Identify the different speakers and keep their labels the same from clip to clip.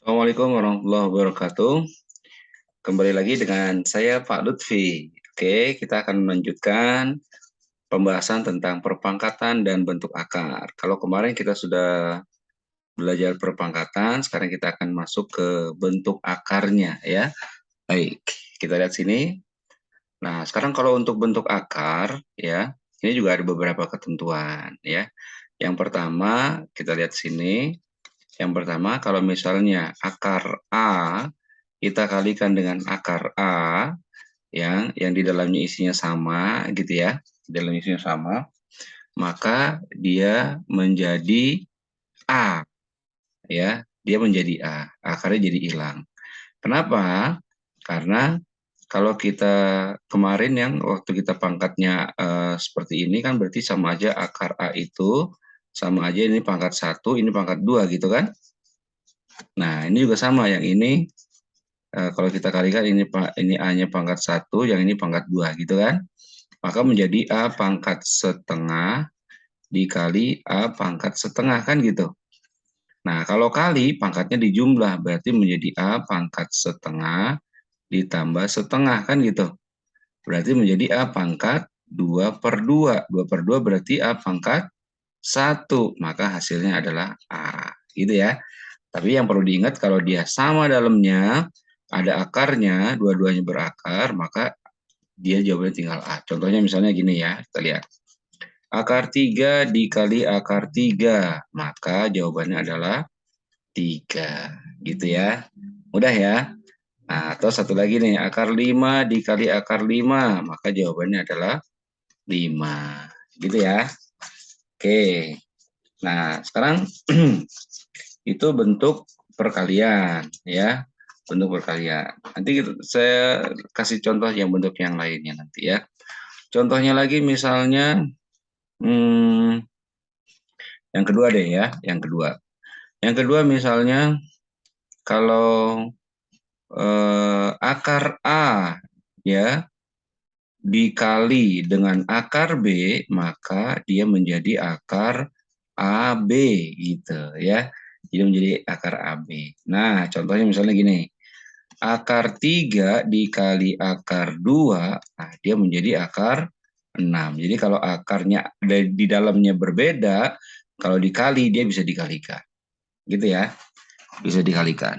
Speaker 1: Assalamualaikum warahmatullahi wabarakatuh. Kembali lagi dengan saya Pak Lutfi. Oke, kita akan melanjutkan pembahasan tentang perpangkatan dan bentuk akar. Kalau kemarin kita sudah belajar perpangkatan, sekarang kita akan masuk ke bentuk akarnya ya. Baik, kita lihat sini. Nah, sekarang kalau untuk bentuk akar ya, ini juga ada beberapa ketentuan ya. Yang pertama, kita lihat sini. Yang pertama, kalau misalnya akar A kita kalikan dengan akar A yang di dalamnya isinya sama gitu ya, di dalamnya isinya sama, maka dia menjadi A ya, dia menjadi A, akarnya jadi hilang. Kenapa? Karena kalau kita kemarin yang waktu kita pangkatnya seperti ini kan berarti sama aja akar A itu sama aja ini pangkat 1, ini pangkat 2 gitu kan. Nah, ini juga sama yang ini kalau kita kalikan ini A-nya pangkat 1, yang ini pangkat 2 gitu kan. Maka menjadi A pangkat setengah dikali A pangkat setengah kan gitu. Nah, kalau kali pangkatnya dijumlah berarti menjadi A pangkat setengah ditambah setengah kan gitu. Berarti menjadi A pangkat 2 per 2. 2 per 2 berarti A pangkat 1. Maka hasilnya adalah A. Gitu ya. Tapi yang perlu diingat kalau dia sama dalamnya, ada akarnya, dua-duanya berakar, maka dia jawabannya tinggal A. Contohnya misalnya gini ya, kita lihat. Akar 3 dikali akar 3, maka jawabannya adalah 3. Gitu ya. Mudah ya. Nah, atau satu lagi nih, akar 5 dikali akar 5, maka jawabannya adalah 5. Gitu ya. Oke. Nah, sekarang itu bentuk perkalian ya, bentuk perkalian. Nanti saya kasih contoh yang bentuk yang lainnya nanti ya. Contohnya lagi misalnya yang kedua deh ya, yang kedua. Yang kedua misalnya kalau akar A ya dikali dengan akar B, maka dia menjadi akar AB gitu ya. Jadi menjadi akar AB. Nah, contohnya misalnya gini. Akar 3 dikali akar 2, nah dia menjadi akar 6. Jadi kalau akarnya di dalamnya berbeda, kalau dikali dia bisa dikalikan. Gitu ya, bisa dikalikan.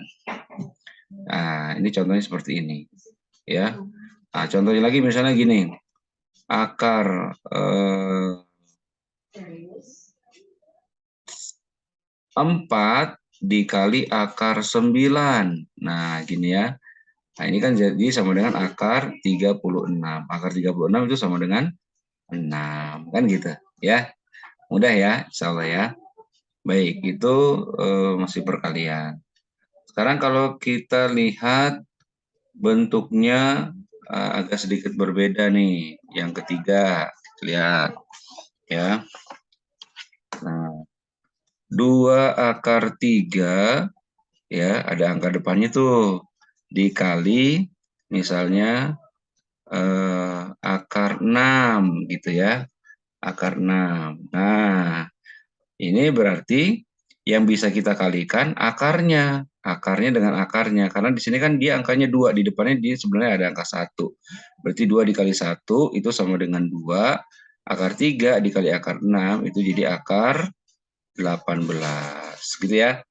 Speaker 1: Nah, ini contohnya seperti ini. Ya. Nah, contohnya lagi misalnya gini. Akar 4 dikali akar 9. Nah, gini ya. Nah, ini kan jadi sama dengan akar 36. Akar 36 itu sama dengan 6. Kan gitu ya. Mudah ya, insya Allah ya. Baik, itu masih perkalian. Sekarang kalau kita lihat bentuknya agak sedikit berbeda nih. Yang ketiga, lihat ya. Nah, 2 akar 3 ya, ada angka depannya tuh dikali misalnya akar 6 gitu ya, akar 6. Nah, ini berarti yang bisa kita kalikan akarnya dengan akarnya, karena di sini kan dia angkanya 2, di depannya dia sebenarnya ada angka 1. Berarti 2 dikali 1 itu sama dengan 2, akar 3 dikali akar 6 itu jadi akar 18, gitu ya.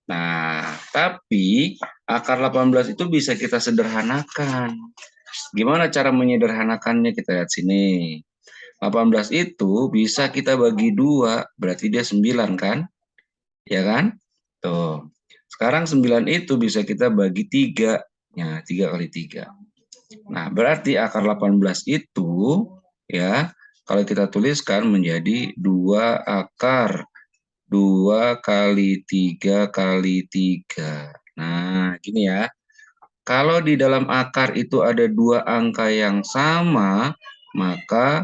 Speaker 1: Nah, tapi akar 18 itu bisa kita sederhanakan. Gimana cara menyederhanakannya? Kita lihat sini. 18 itu bisa kita bagi 2, berarti dia 9 kan? Ya kan? Tuh. Sekarang 9 itu bisa kita bagi 3. Ya, 3 kali 3. Nah, berarti akar 18 itu ya, kalau kita tuliskan menjadi 2 akar 2 kali 3 kali 3. Nah, gini ya. Kalau di dalam akar itu ada 2 angka yang sama, maka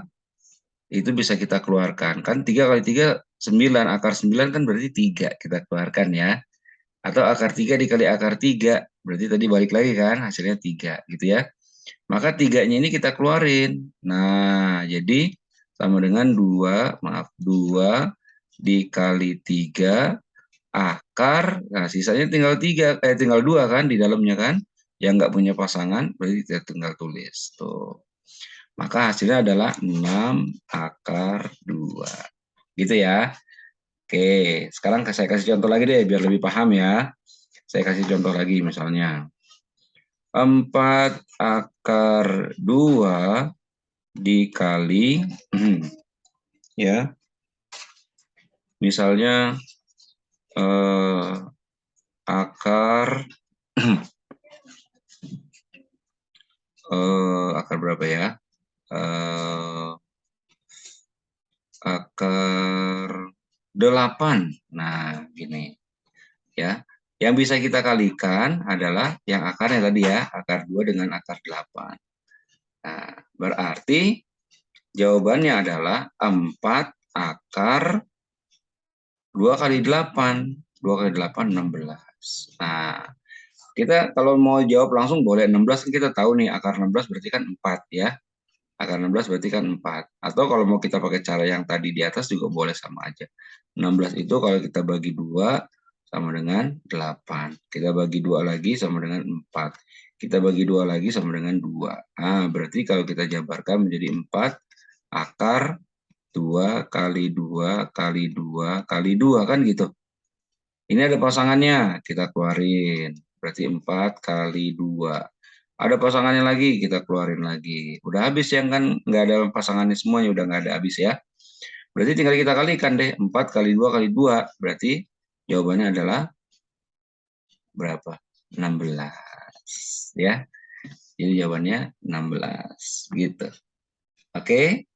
Speaker 1: itu bisa kita keluarkan. Kan 3 kali 3 9, akar 9 kan berarti 3 kita keluarkan ya. Atau akar 3 dikali akar 3, berarti tadi balik lagi kan hasilnya 3 gitu ya. Maka 3-nya ini kita keluarin. Nah, jadi sama dengan 2 dikali 3 akar, nah sisanya tinggal 2 kan di dalamnya kan, yang nggak punya pasangan, berarti kita tinggal tulis, tuh. Maka hasilnya adalah 6 akar 2. Gitu ya. Oke, sekarang saya kasih contoh lagi deh, biar lebih paham ya. Saya kasih contoh lagi misalnya. 4 akar 2 dikali, ya, misalnya akar akar berapa ya? Akar 8. Nah, gini. Ya. Yang bisa kita kalikan adalah yang akarnya tadi ya, akar 2 dengan akar 8. Nah, berarti jawabannya adalah 4 akar 2 kali 8. 2 kali 8, 16. Nah, kita kalau mau jawab langsung boleh 16, kan kita tahu nih akar 16 berarti kan 4 ya. Akar 16 berarti kan 4. Atau kalau mau kita pakai cara yang tadi di atas juga boleh sama aja. 16 itu kalau kita bagi 2 sama dengan 8. Kita bagi 2 lagi sama dengan 4. Kita bagi 2 lagi sama dengan 2. Nah, berarti kalau kita jabarkan menjadi 4 akar 2 kali 2 kali 2 kali 2 kan gitu. Ini ada pasangannya, kita keluarin. Berarti 4 kali 2. Ada pasangannya lagi, kita keluarin lagi. Udah habis yang kan, nggak ada pasangannya semuanya, udah nggak ada habis ya. Berarti tinggal kita kalikan deh, 4 kali 2 kali 2. Berarti jawabannya adalah berapa? 16. Ya. Jadi jawabannya 16. Gitu. Oke.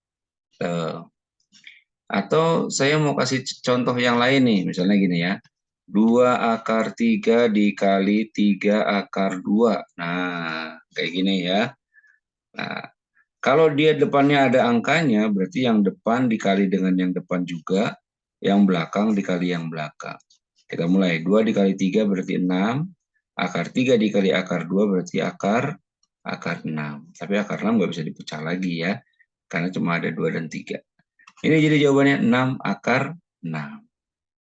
Speaker 1: Atau saya mau kasih contoh yang lain nih, misalnya gini ya. 2 akar 3 dikali 3 akar 2. Nah, kayak gini ya. Nah, kalau dia depannya ada angkanya, berarti yang depan dikali dengan yang depan juga, yang belakang dikali yang belakang. Kita mulai, 2 dikali 3 berarti 6, akar 3 dikali akar 2 berarti akar 6. Tapi akar 6 nggak bisa dipecah lagi ya, karena cuma ada 2 dan 3. Ini jadi jawabannya 6 akar 6.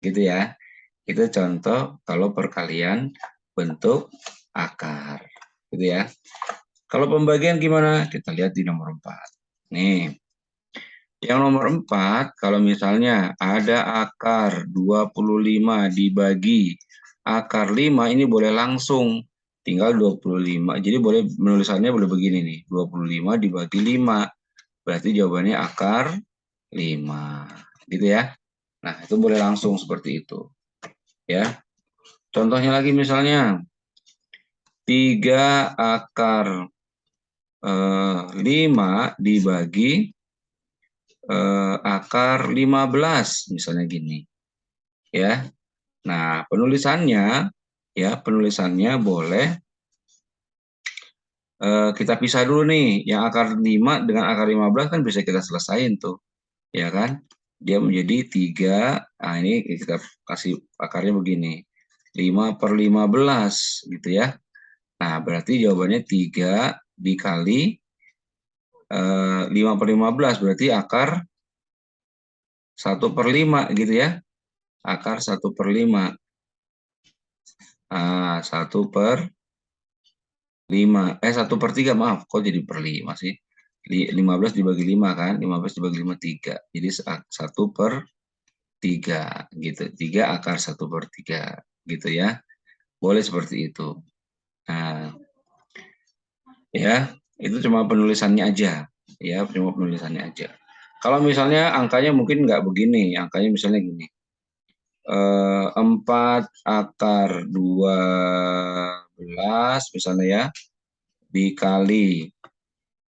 Speaker 1: Gitu ya. Itu contoh kalau perkalian bentuk akar. Gitu ya. Kalau pembagian gimana? Kita lihat di nomor 4. Nih. Yang nomor 4, kalau misalnya ada akar 25 dibagi akar 5, ini boleh langsung. Tinggal 25. Jadi boleh menulisannya boleh begini nih. 25 dibagi 5. Berarti jawabannya akar 5. Gitu ya. Nah, itu boleh langsung seperti itu. Ya. Contohnya lagi misalnya 3 akar 5 dibagi akar 15 misalnya gini. Ya. Nah, penulisannya boleh kita pisah dulu nih. Yang akar 5 dengan akar 15 kan bisa kita selesain tuh. Ya kan? Dia menjadi 3. Nah, ini kita kasih akarnya begini. 5 per 15 gitu ya. Nah, berarti jawabannya 3 dikali 5 per 15 berarti akar 1 per 5 gitu ya. Akar 1 per 5. Nah, 1 per 5. 1 per 3, maaf. Kok jadi per 5 sih? 15 dibagi 5 kan? 15 dibagi 5, 3. Jadi 1 per 3 gitu. 3 akar 1 per 3 gitu ya. Boleh seperti itu. Nah, ya, itu cuma penulisannya aja. Ya, cuma penulisannya aja. Kalau misalnya angkanya mungkin nggak begini, angkanya misalnya gini. 4 akar 12 misalnya ya, dikali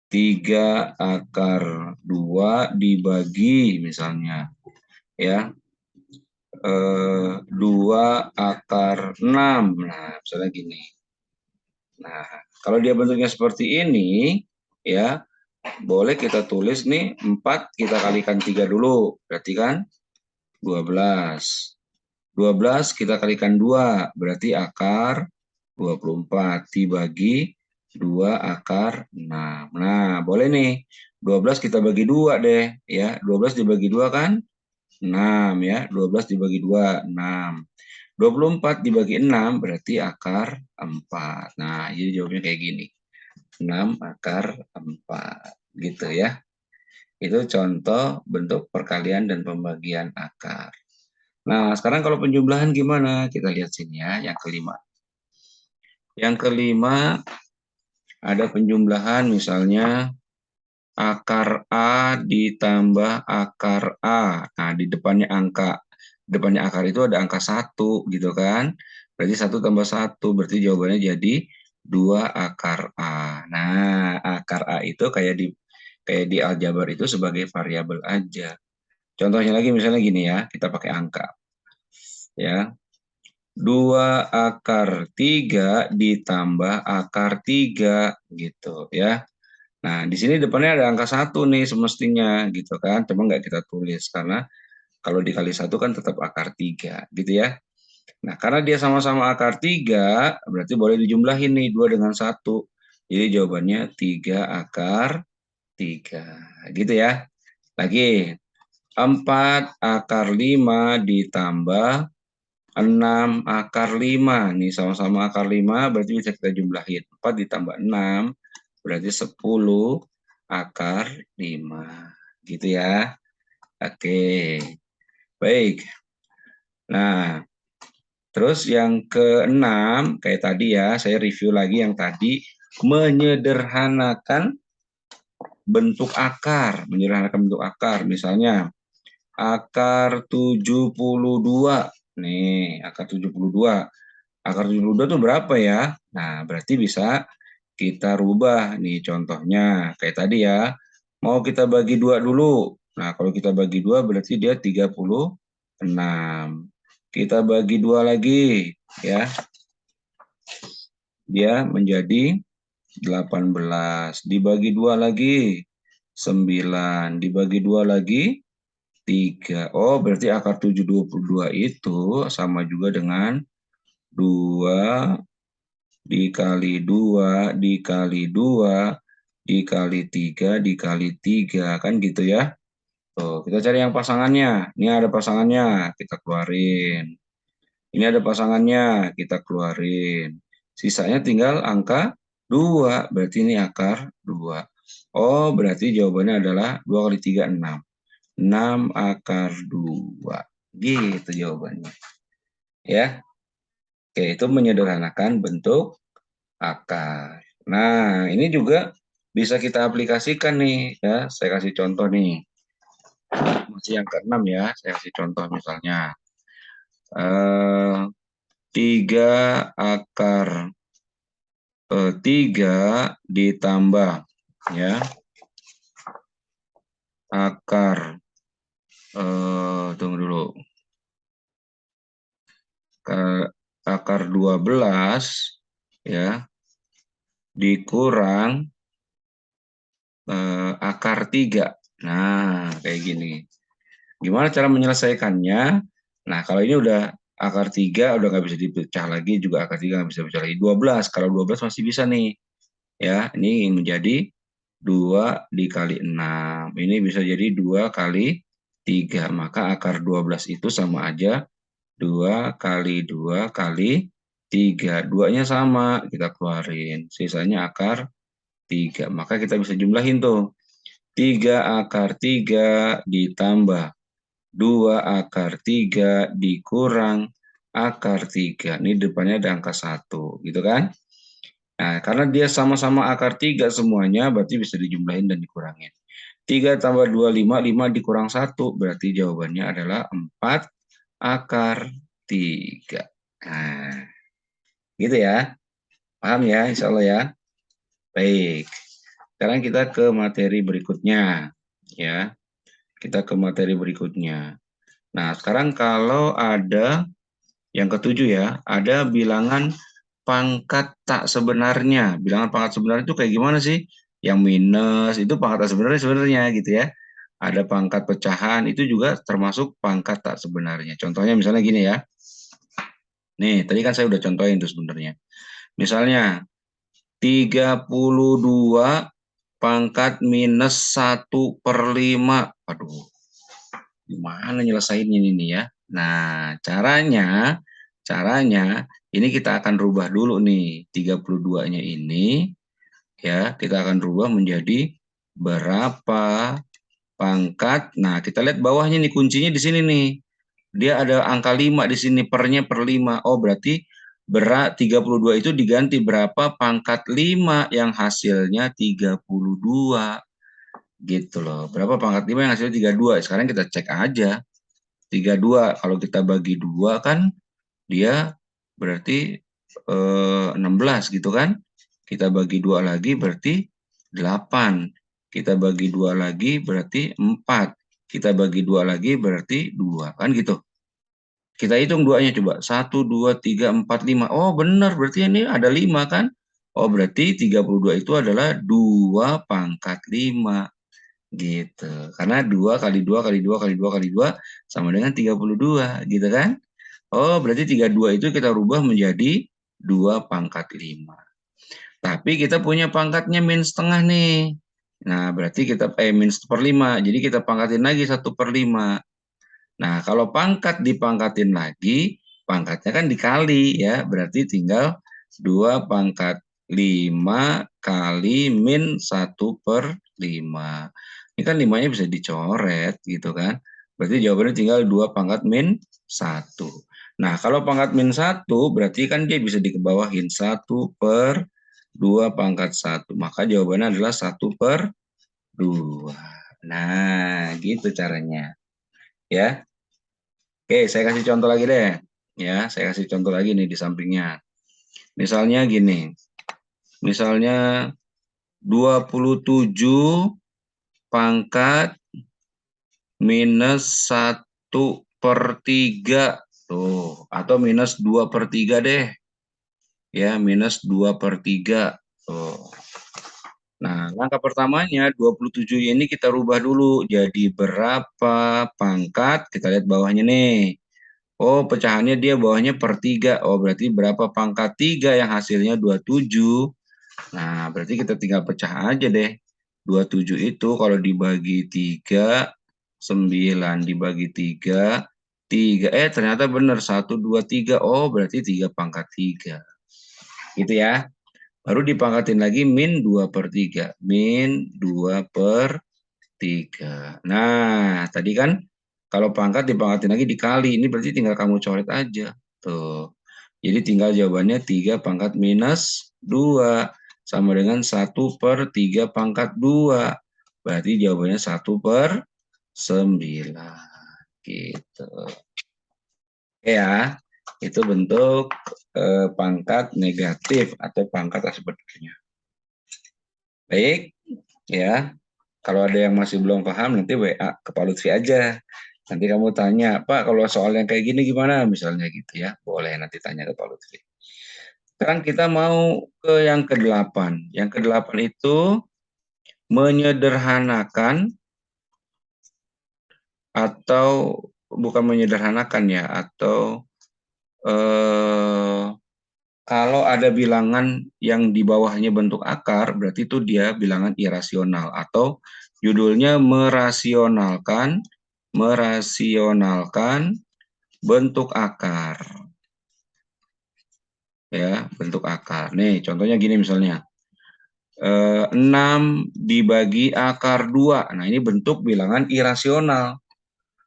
Speaker 1: 3 akar 2 dibagi misalnya ya 2 akar 6. Nah, misalnya gini. Nah, kalau dia bentuknya seperti ini ya, boleh kita tulis nih 4 kita kalikan 3 dulu, berarti kan 12. 12 kita kalikan 2, berarti akar 24 dibagi 2 akar 6. Nah, boleh nih. 12 kita bagi 2 deh ya. 12 dibagi 2 kan 6 ya. 12 dibagi 2 6. 24 dibagi 6 berarti akar 4. Nah, jadi jawabnya kayak gini. 6 akar 4. Gitu ya. Itu contoh bentuk perkalian dan pembagian akar. Nah, sekarang kalau penjumlahan gimana? Kita lihat sini ya, yang kelima. Yang kelima, ada penjumlahan misalnya akar A ditambah akar A. Nah, di depannya akar itu ada angka 1 gitu kan. Berarti 1 tambah 1, berarti jawabannya jadi 2 akar A. Nah, akar A itu kayak di aljabar itu sebagai variabel aja. Contohnya lagi misalnya gini ya, kita pakai angka. Ya, 2 akar 3 ditambah akar 3 gitu ya. Nah, di sini depannya ada angka 1 nih semestinya gitu kan, cuma nggak kita tulis karena kalau dikali 1 kan tetap akar 3 gitu ya. Nah, karena dia sama-sama akar 3, berarti boleh dijumlahin nih 2 dengan 1. Jadi jawabannya 3 akar 3 gitu ya. Lagi, 4 akar 5 ditambah 6 akar 5. Nih sama-sama akar 5 berarti bisa kita jumlahin. 4 ditambah 6 berarti 10 akar 5. Gitu ya. Oke. Baik. Nah, terus yang keenam, kayak tadi ya, saya review lagi yang tadi, menyederhanakan bentuk akar. Menyederhanakan bentuk akar. Misalnya, akar 72. Nih, akar 72. Akar 72 itu berapa ya? Nah, berarti bisa kita rubah nih contohnya. Kayak tadi ya, mau kita bagi 2 dulu. Nah, kalau kita bagi 2 berarti dia 36. Kita bagi 2 lagi ya. Dia menjadi 18. Dibagi 2 lagi 9. Dibagi 2 lagi 3. Oh, berarti akar 722 itu sama juga dengan 2 dikali 2 dikali 2 dikali 3 dikali 3. Kan gitu ya. Tuh, kita cari yang pasangannya. Ini ada pasangannya, kita keluarin. Ini ada pasangannya, kita keluarin. Sisanya tinggal angka 2, berarti ini akar 2. Oh, berarti jawabannya adalah 2 kali 3, 6. 6 akar 2. Gitu jawabannya. Ya. Oke, itu menyederhanakan bentuk akar. Nah, ini juga bisa kita aplikasikan nih. Ya, saya kasih contoh nih. Masih yang keenam ya, saya kasih contoh misalnya. 3 akar 3 ditambah ya akar tunggu dulu, akar 12 ya dikurang akar 3. Nah, kayak gini. Gimana cara menyelesaikannya? Nah, kalau ini udah akar 3 udah nggak bisa dipecah lagi, juga akar 3 nggak bisa dipecah lagi. 12, kalau 12 masih bisa nih. Ya, ini menjadi 2 dikali 6. Ini bisa jadi 2 kali 3. Maka akar 12 itu sama aja 2 kali 2 kali 3. 2-nya sama, kita keluarin. Sisanya akar 3. Maka kita bisa jumlahin tuh. 3 akar 3 ditambah 2 akar 3 dikurang akar 3. Ini depannya ada angka 1, gitu kan? Nah, karena dia sama-sama akar 3 semuanya, berarti bisa dijumlahin dan dikurangin. 3 tambah 2, 5, 5 dikurang 1, berarti jawabannya adalah 4 akar 3. Nah, gitu ya. Paham ya, insya Allah ya. Baik. Sekarang kita ke materi berikutnya. Ya, kita ke materi berikutnya. Nah, sekarang kalau ada yang ketujuh ya, ada bilangan pangkat tak sebenarnya. Bilangan pangkat sebenarnya itu kayak gimana sih? Yang minus itu pangkat tak sebenarnya gitu ya. Ada pangkat pecahan itu juga termasuk pangkat tak sebenarnya. Contohnya misalnya gini ya. Nih, tadi kan saya udah contohin itu sebenarnya. Misalnya 32 pangkat minus 1/5. Aduh, gimana nyelesainnya ini ya? Nah, caranya Caranya, ini kita akan rubah dulu nih, 32-nya ini, ya, kita akan rubah menjadi berapa pangkat. Nah, kita lihat bawahnya nih, kuncinya di sini nih. Dia ada angka 5 di sini, pernya per 5. Oh, berarti 32 itu diganti berapa pangkat 5 yang hasilnya 32. Gitu loh. Berapa pangkat 5 yang hasilnya 32? Sekarang kita cek aja. 32 kalau kita bagi 2 kan dia berarti 16 gitu kan. Kita bagi 2 lagi berarti 8. Kita bagi 2 lagi berarti 4. Kita bagi 2 lagi berarti 2. Kan gitu. Kita hitung 2-nya coba. 1, 2, 3, 4, 5. Oh benar, berarti ini ada 5 kan. Oh berarti 32 itu adalah 2 pangkat 5. Gitu. Karena 2 kali 2 kali 2 kali 2 kali 2 sama dengan 32. Gitu kan. Oh berarti 32 itu kita rubah menjadi 2 pangkat 5. Tapi kita punya pangkatnya min setengah nih. Nah, berarti kita min 1/5. Jadi kita pangkatin lagi 1/5. Nah, kalau pangkat dipangkatin lagi, pangkatnya kan dikali ya. Berarti tinggal 2 pangkat 5 kali min 1/5. Ini kan 5-nya bisa dicoret gitu kan. Berarti jawabannya tinggal 2 pangkat min 1. Nah, kalau pangkat min 1 berarti kan dia bisa dikebawahin 1/2 pangkat 1. Maka jawabannya adalah 1/2. Nah, gitu caranya. Ya. Oke, saya kasih contoh lagi deh. Ya, saya kasih contoh lagi nih di sampingnya. Misalnya gini. Misalnya 27 pangkat minus 1/3. Tuh, atau minus 2/3 deh. Ya, minus 2/3. Tuh. Nah, langkah pertamanya 27 ini kita rubah dulu jadi berapa pangkat? Kita lihat bawahnya nih. Oh, pecahannya dia bawahnya per 3. Oh, berarti berapa pangkat 3 yang hasilnya 27. Nah, berarti kita tinggal pecah aja deh. 27 itu kalau dibagi 3, 9 dibagi 3, 3. Ternyata benar 1, 2, 3. Oh, berarti 3 pangkat 3. Gitu ya. Baru dipangkatin lagi min 2/3. Min 2/3. Nah, tadi kan kalau pangkat dipangkatin lagi dikali. Ini berarti tinggal kamu coret aja. Tuh. Jadi tinggal jawabannya 3 pangkat minus 2. Sama dengan 1/3 pangkat 2. Berarti jawabannya 1/9. Gitu. Oke ya. Itu bentuk pangkat negatif atau pangkat sebenarnya. Baik, ya. Kalau ada yang masih belum paham, nanti WA ke Pak Lutfi aja. Nanti kamu tanya, Pak, kalau soal yang kayak gini gimana? Misalnya gitu ya. Boleh nanti tanya ke Pak Lutfi. Sekarang kita mau ke yang ke-8. Yang ke-8 itu menyederhanakan atau bukan menyederhanakan ya, atau kalau ada bilangan yang di bawahnya bentuk akar, berarti itu dia bilangan irasional atau judulnya merasionalkan bentuk akar. Ya, bentuk akar. Nih, contohnya gini misalnya. 6 dibagi akar 2. Nah, ini bentuk bilangan irasional.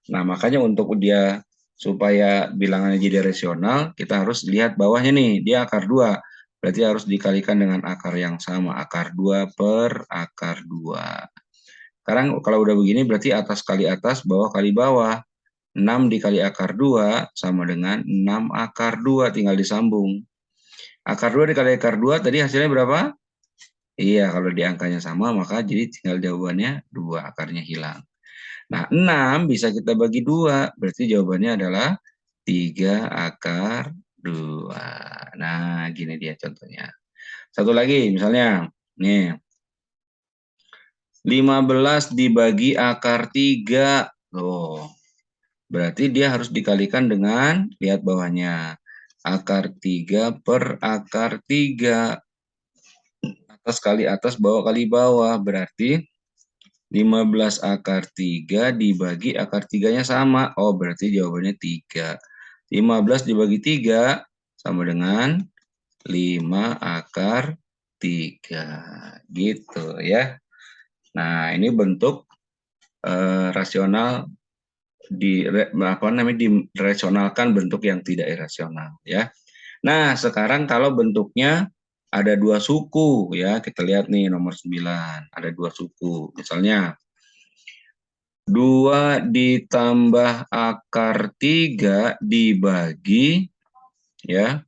Speaker 1: Nah, makanya untuk dia supaya bilangannya jadi rasional, kita harus lihat bawahnya nih, dia akar 2. Berarti harus dikalikan dengan akar yang sama, akar 2 per akar 2. Sekarang kalau udah begini berarti atas kali atas, bawah kali bawah. 6 dikali akar 2 sama dengan 6 akar 2, tinggal disambung. Akar 2 dikali akar 2 tadi hasilnya berapa? Iya, kalau di angkanya sama maka jadi tinggal jawabannya 2, akarnya hilang. Nah, 6 bisa kita bagi 2, berarti jawabannya adalah 3 akar 2. Nah, gini dia contohnya. Satu lagi, misalnya, nih, 15 dibagi akar 3. Loh, berarti dia harus dikalikan dengan, lihat bawahnya, akar 3 per akar 3. Atas kali atas, bawah kali bawah, berarti 15 akar 3 dibagi akar 3-nya sama. Oh, berarti jawabannya 3. 15 dibagi 3 sama dengan 5 akar 3. Gitu ya. Nah, ini bentuk rasional dirasionalkan bentuk yang tidak irasional ya. Nah, sekarang kalau bentuknya ada dua suku ya, kita lihat nih nomor 9, ada dua suku. Misalnya 2 ditambah akar 3 dibagi ya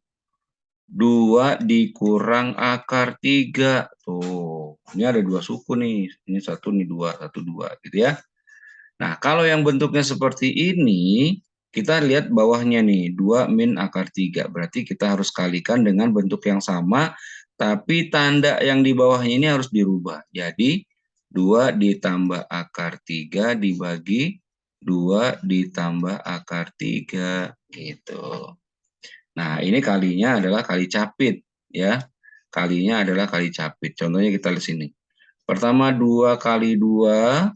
Speaker 1: 2 dikurang akar 3. Tuh, ini ada dua suku nih. Ini satu, ini dua, satu, dua gitu ya. Nah, kalau yang bentuknya seperti ini, kita lihat bawahnya nih, 2 min akar 3. Berarti kita harus kalikan dengan bentuk yang sama, tapi tanda yang di bawahnya ini harus dirubah. Jadi, 2 ditambah akar 3 dibagi 2 ditambah akar 3. Gitu. Nah, ini kalinya adalah kali capit. Ya, kalinya adalah kali capit. Contohnya kita lihat sini. Pertama, 2 kali 2.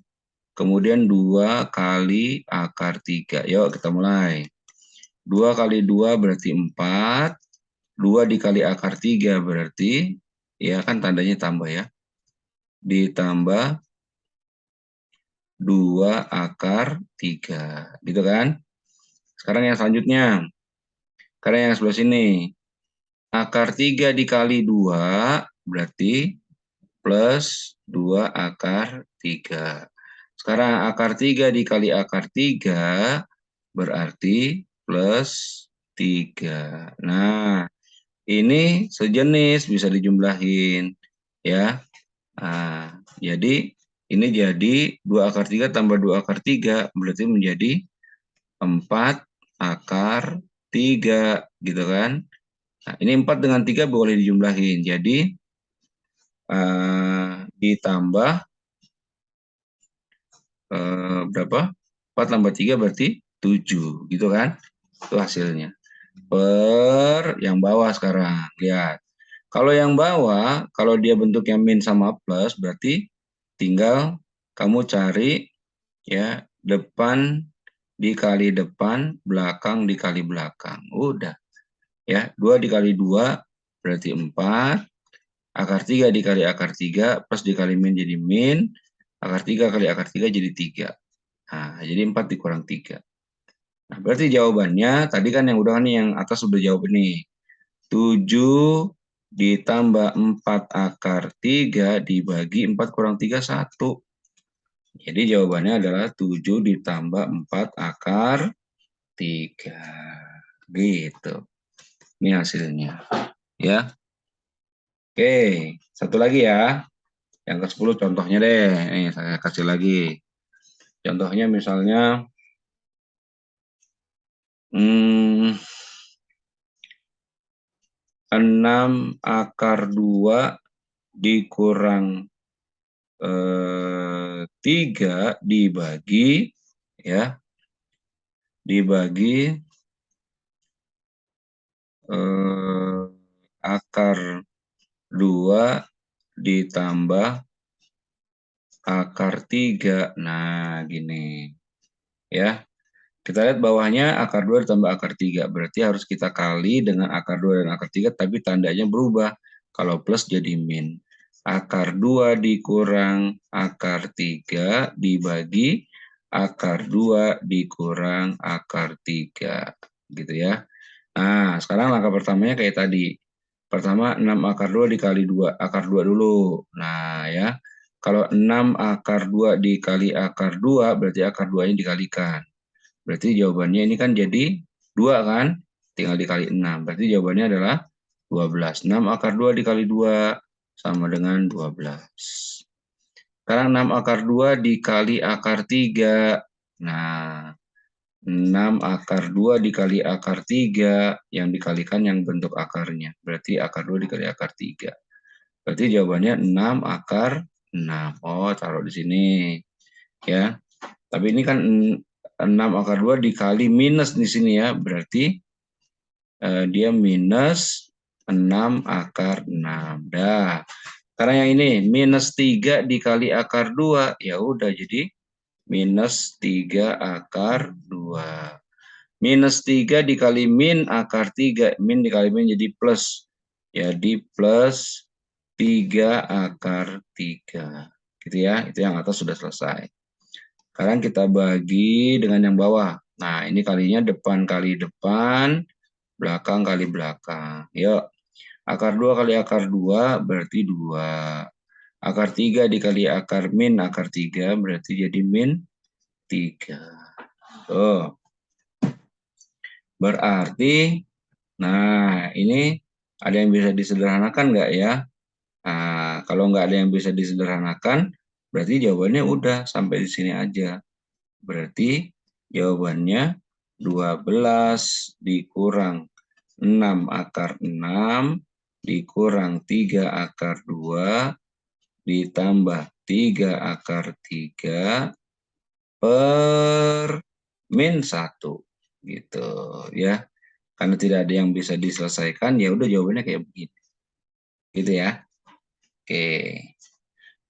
Speaker 1: Kemudian 2 kali akar 3. Yuk kita mulai. 2 kali 2 berarti 4. 2 dikali akar 3 berarti, ya kan tandanya tambah ya. Ditambah 2 akar 3. Gitu kan. Sekarang yang selanjutnya. Sekarang yang sebelah sini. Akar 3 dikali 2 berarti plus 2 akar 3. Sekarang akar 3 dikali akar 3 berarti plus 3. Nah, ini sejenis bisa dijumlahin ya. Nah, jadi ini jadi 2 akar 3 tambah 2 akar 3 berarti menjadi 4 akar 3 gitu kan. Nah, ini 4 dengan 3 boleh dijumlahin. Jadi ditambah berapa? 4 tambah 3 berarti 7 gitu kan. Itu hasilnya. Per yang bawah sekarang. Lihat. Kalau yang bawah, kalau dia bentuknya min sama plus, berarti tinggal kamu cari ya depan dikali depan, belakang dikali belakang. Udah. Ya, 2 dikali 2 berarti 4. Akar 3 dikali akar 3 plus dikali min jadi min. Akar 3 kali akar 3 jadi 3. Nah, jadi 4 dikurang 3. Nah, berarti jawabannya, tadi kan yang udah nih, yang atas sudah jawab ini. 7 ditambah 4 akar 3 dibagi 4 kurang 3, 1. Jadi jawabannya adalah 7 ditambah 4 akar 3. Gitu. Ini hasilnya. Ya. Oke, satu lagi ya. Yang ke-10 contohnya deh. Nih, saya kasih lagi. Contohnya misalnya 6 akar 2 dikurang 3 dibagi ya dibagi akar 2 ditambah akar 3. Nah, gini ya. Kita lihat bawahnya akar 2 ditambah akar 3. Berarti harus kita kali dengan akar 2 dan akar 3, tapi tandanya berubah. Kalau plus jadi min. Akar 2 dikurang akar 3 dibagi akar 2 dikurang akar 3. Gitu ya. Nah, sekarang langkah pertamanya kayak tadi. Pertama, 6 akar 2 dikali 2. Akar 2 dulu. Nah, ya. Kalau 6 akar 2 dikali akar 2, berarti akar 2-nya dikalikan. Berarti jawabannya ini kan jadi 2 kan? Tinggal dikali 6. Berarti jawabannya adalah 12. 6 akar 2 dikali 2 sama dengan 12. Sekarang 6 akar 2 dikali akar 3. Nah, 6 akar 2 dikali akar 3, yang dikalikan yang bentuk akarnya. Berarti akar 2 dikali akar 3. Berarti jawabannya 6 akar 6. Oh, taruh di sini. Ya. Tapi ini kan 6 akar 2 dikali minus di sini ya. Berarti dia minus 6 akar 6. Dah. Sekarang yang ini minus 3 dikali akar 2. Ya udah jadi minus 3 akar 2. Minus 3 dikali min akar 3. Min dikali min jadi plus. Jadi plus 3 akar 3. Gitu ya, itu yang atas sudah selesai. Sekarang kita bagi dengan yang bawah. Nah, ini kalinya depan kali depan, belakang kali belakang. Yuk, akar 2 kali akar 2 berarti 2. Akar 3 dikali akar min akar 3 berarti jadi min 3. Tuh. Berarti, nah ini ada yang bisa disederhanakan nggak ya? Nah, kalau nggak ada yang bisa disederhanakan, berarti jawabannya udah sampai di sini aja. Berarti jawabannya 12 dikurang 6 akar 6 dikurang 3 akar 2 ditambah 3 akar 3 per min 1. Gitu ya. Karena tidak ada yang bisa diselesaikan, ya udah jawabannya kayak begini. Gitu ya. Oke.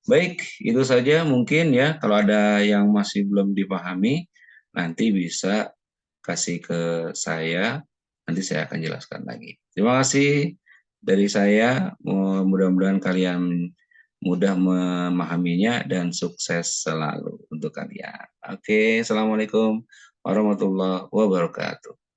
Speaker 1: Baik, itu saja mungkin ya. Kalau ada yang masih belum dipahami, nanti bisa kasih ke saya, nanti saya akan jelaskan lagi. Terima kasih dari saya, mudah-mudahan kalian mudah memahaminya dan sukses selalu untuk kalian. Oke, Assalamualaikum warahmatullahi wabarakatuh.